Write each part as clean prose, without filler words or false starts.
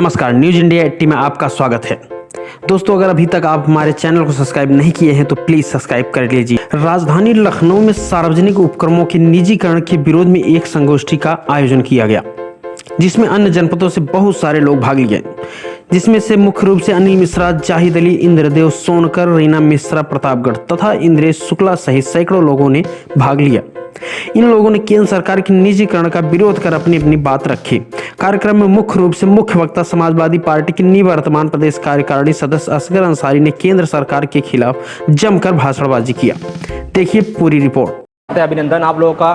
नमस्कार, news India 80 में आपका स्वागत है। दोस्तों, अगर अभी तक आप हमारे चैनल को सब्सक्राइब नहीं किए हैं तो प्लीज सब्सक्राइब कर लीजिए। राजधानी लखनऊ में सार्वजनिक उपक्रमों के निजीकरण के विरोध में एक संगोष्ठी का आयोजन किया गया, जिसमें अन्य जनपदों से बहुत सारे लोग भाग लिए, जिसमें से मुख्य रूप से अनिल मिश्रा, जाहिद अली, इंद्रदेव सोनकर, रीना मिश्रा प्रतापगढ़ तथा इंद्रेश शुक्ला सहित सैकड़ों लोगों ने भाग लिया। इन लोगों ने केंद्र सरकार के निजीकरण का विरोध कर अपनी अपनी बात रखी। कार्यक्रम में मुख्य रूप से मुख्य वक्ता समाजवादी पार्टी के निवर्तमान प्रदेश कार्यकारिणी सदस्य असगर अंसारी ने केंद्र सरकार के खिलाफ जमकर भाषणबाजी किया। देखिए पूरी रिपोर्ट। अभिनंदन आप लोगों का,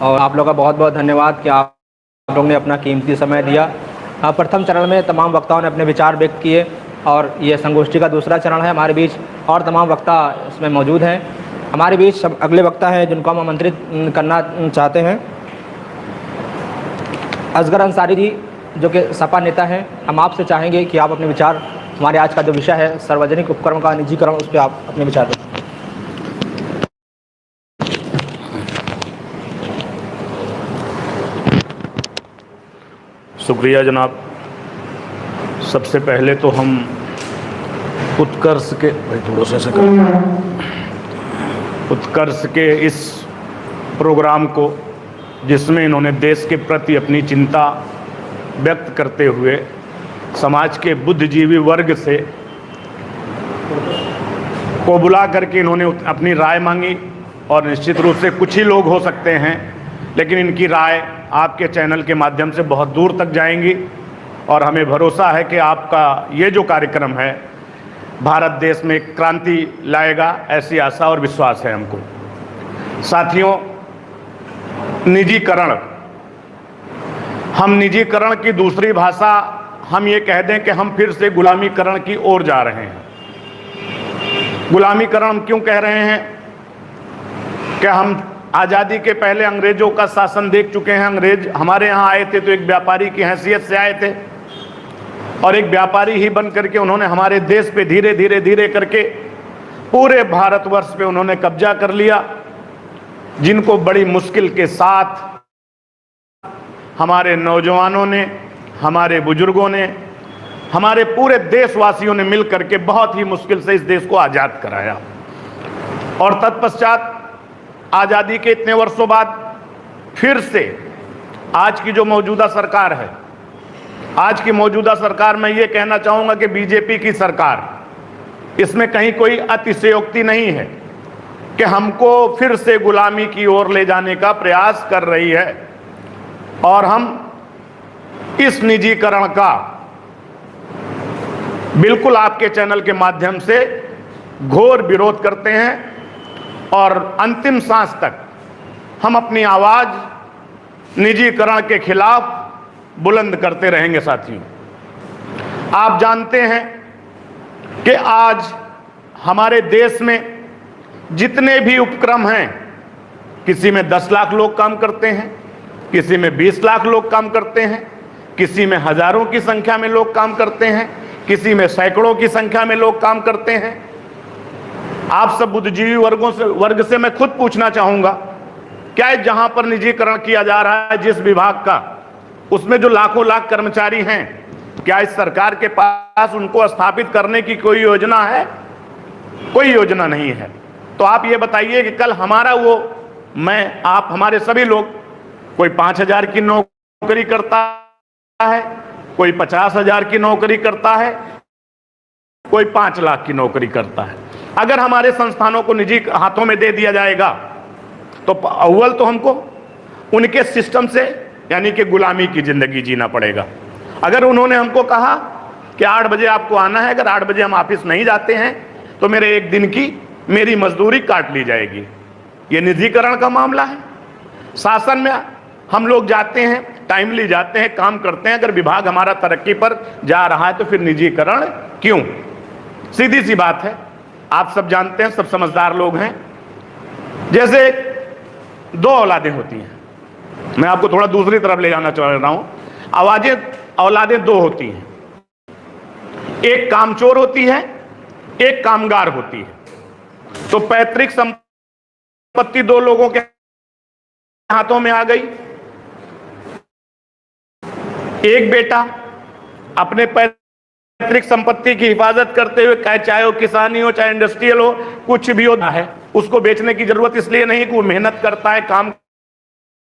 और आप लोगों का बहुत बहुत धन्यवाद कि आप लोगों ने अपना कीमती समय दिया। प्रथम चरण में तमाम वक्ताओं ने अपने विचार व्यक्त किए और ये संगोष्ठी का दूसरा चरण है। हमारे बीच और तमाम वक्ता इसमें मौजूद हैं। हमारे बीच अगले वक्ता हैं जिनको हम आमंत्रित करना चाहते हैं, असगर अंसारी जी, जो कि सपा नेता हैं। हम आपसे चाहेंगे कि आप अपने विचार, हमारे आज का जो विषय है सार्वजनिक उपक्रम का निजीकरण, उस पर आप अपने विचार दें। शुक्रिया जनाब। सबसे पहले तो हम उत्कर्ष के इस प्रोग्राम को, जिसमें इन्होंने देश के प्रति अपनी चिंता व्यक्त करते हुए समाज के बुद्धिजीवी वर्ग से को बुला करके इन्होंने अपनी राय मांगी, और निश्चित रूप से कुछ ही लोग हो सकते हैं, लेकिन इनकी राय आपके चैनल के माध्यम से बहुत दूर तक जाएंगी, और हमें भरोसा है कि आपका ये जो कार्यक्रम है भारत देश में क्रांति लाएगा, ऐसी आशा और विश्वास है हमको। साथियों, निजीकरण, हम निजीकरण की दूसरी भाषा हम ये कह दें कि हम फिर से गुलामीकरण की ओर जा रहे हैं। गुलामीकरण हम क्यों कह रहे हैं? कि हम आज़ादी के पहले अंग्रेजों का शासन देख चुके हैं। अंग्रेज हमारे यहाँ आए थे तो एक व्यापारी की हैसियत से आए थे, और एक व्यापारी ही बन करके उन्होंने हमारे देश पे धीरे धीरे धीरे करके पूरे भारतवर्ष पे उन्होंने कब्जा कर लिया, जिनको बड़ी मुश्किल के साथ हमारे नौजवानों ने, हमारे बुजुर्गों ने, हमारे पूरे देशवासियों ने मिल करके बहुत ही मुश्किल से इस देश को आज़ाद कराया। और तत्पश्चात आज़ादी के इतने वर्षों बाद फिर से आज की जो मौजूदा सरकार है, आज की मौजूदा सरकार, मैं ये कहना चाहूँगा कि बीजेपी की सरकार, इसमें कहीं कोई अतिशयोक्ति नहीं है कि हमको फिर से गुलामी की ओर ले जाने का प्रयास कर रही है। और हम इस निजीकरण का बिल्कुल आपके चैनल के माध्यम से घोर विरोध करते हैं, और अंतिम सांस तक हम अपनी आवाज निजीकरण के खिलाफ बुलंद करते रहेंगे। साथियों, आप जानते हैं कि आज हमारे देश में जितने भी उपक्रम हैं, किसी में 10 लाख लोग काम करते हैं, किसी में 20 लाख लोग काम करते हैं, किसी में हजारों की संख्या में लोग काम करते हैं, किसी में सैकड़ों की संख्या में लोग काम करते हैं। आप सब बुद्धिजीवी वर्ग से मैं खुद पूछना चाहूंगा, क्या जहां पर निजीकरण किया जा रहा है जिस विभाग का, उसमें जो लाखों लाख कर्मचारी हैं, क्या इस सरकार के पास उनको स्थापित करने की कोई योजना है? कोई योजना नहीं है। तो आप ये बताइए कि कल हमारा मैं, आप, हमारे सभी लोग, कोई 5,000 की नौकरी करता है, कोई 50,000 की नौकरी करता है, कोई 5 लाख की नौकरी करता है। अगर हमारे संस्थानों को निजी हाथों में दे दिया जाएगा तो अव्वल तो हमको उनके सिस्टम से, यानी कि गुलामी की जिंदगी जीना पड़ेगा। अगर उन्होंने हमको कहा कि 8 बजे आपको आना है, अगर 8 बजे हम ऑफिस नहीं जाते हैं तो मेरे एक दिन की मेरी मजदूरी काट ली जाएगी। ये निजीकरण का मामला है। शासन में हम लोग जाते हैं, टाइमली जाते हैं, काम करते हैं। अगर विभाग हमारा तरक्की पर जा रहा है तो फिर निजीकरण क्यों? सीधी सी बात है। आप सब जानते हैं, सब समझदार लोग हैं। जैसे 2 औलादें होती हैं, मैं आपको थोड़ा दूसरी तरफ ले जाना चाह रहा हूं। औलादें 2 होती हैं, एक कामचोर होती है, एक कामगार होती है। तो पैतृक संपत्ति 2 लोगों के हाथों में आ गई। एक बेटा अपने पैतृक संपत्ति की हिफाजत करते हुए, चाहे वो किसानी हो, चाहे इंडस्ट्रियल हो, कुछ भी होता है, उसको बेचने की जरूरत इसलिए नहीं कि वो मेहनत करता है, काम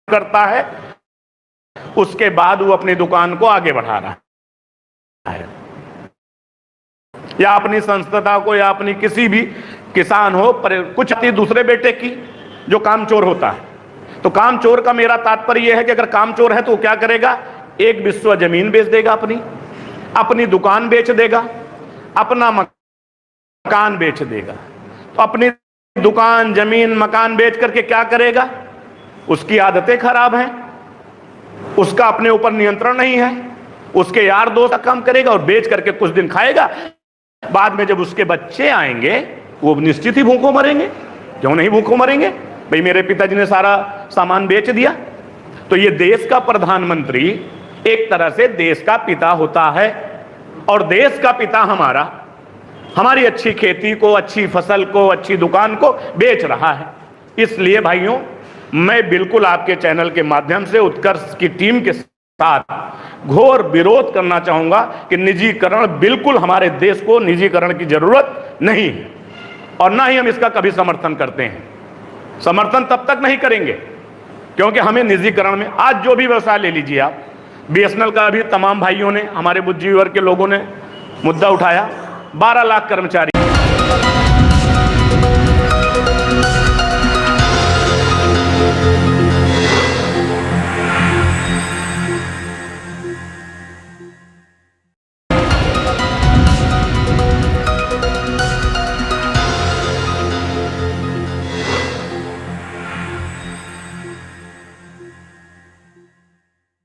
करता है, उसके बाद वो अपनी दुकान को आगे बढ़ा रहा है, या अपनी संस्था को, या अपनी किसी भी किसान हो, पर कुछ दूसरे बेटे की, जो कामचोर होता है। तो कामचोर का मेरा तात्पर्य यह है कि अगर कामचोर है तो वो क्या करेगा, एक बिस्वा जमीन बेच देगा, अपनी दुकान बेच देगा, अपना मकान बेच देगा। तो अपनी दुकान, जमीन, मकान बेच करके क्या करेगा, उसकी आदतें खराब हैं, उसका अपने ऊपर नियंत्रण नहीं है, उसके यार दोस्त काम करेगा और बेच करके कुछ दिन खाएगा, बाद में जब उसके बच्चे आएंगे वो निश्चित ही भूखों मरेंगे। क्यों नहीं भूखों मरेंगे भाई, मेरे पिताजी ने सारा सामान बेच दिया। तो ये देश का प्रधानमंत्री एक तरह से देश का पिता होता है, और देश का पिता हमारी अच्छी खेती को, अच्छी फसल को, अच्छी दुकान को बेच रहा है। इसलिए भाइयों, मैं बिल्कुल आपके चैनल के माध्यम से उत्कर्ष की टीम के साथ घोर विरोध करना चाहूंगा कि निजीकरण, बिल्कुल हमारे देश को निजीकरण की जरूरत नहीं है, और ना ही हम इसका कभी समर्थन करते हैं। समर्थन तब तक नहीं करेंगे क्योंकि हमें निजीकरण में, आज जो भी व्यवसाय ले लीजिए आप, बीएसएनएल का अभी तमाम भाइयों ने, हमारे बुद्धिजीवी वर्ग के लोगों ने मुद्दा उठाया, 12 लाख कर्मचारी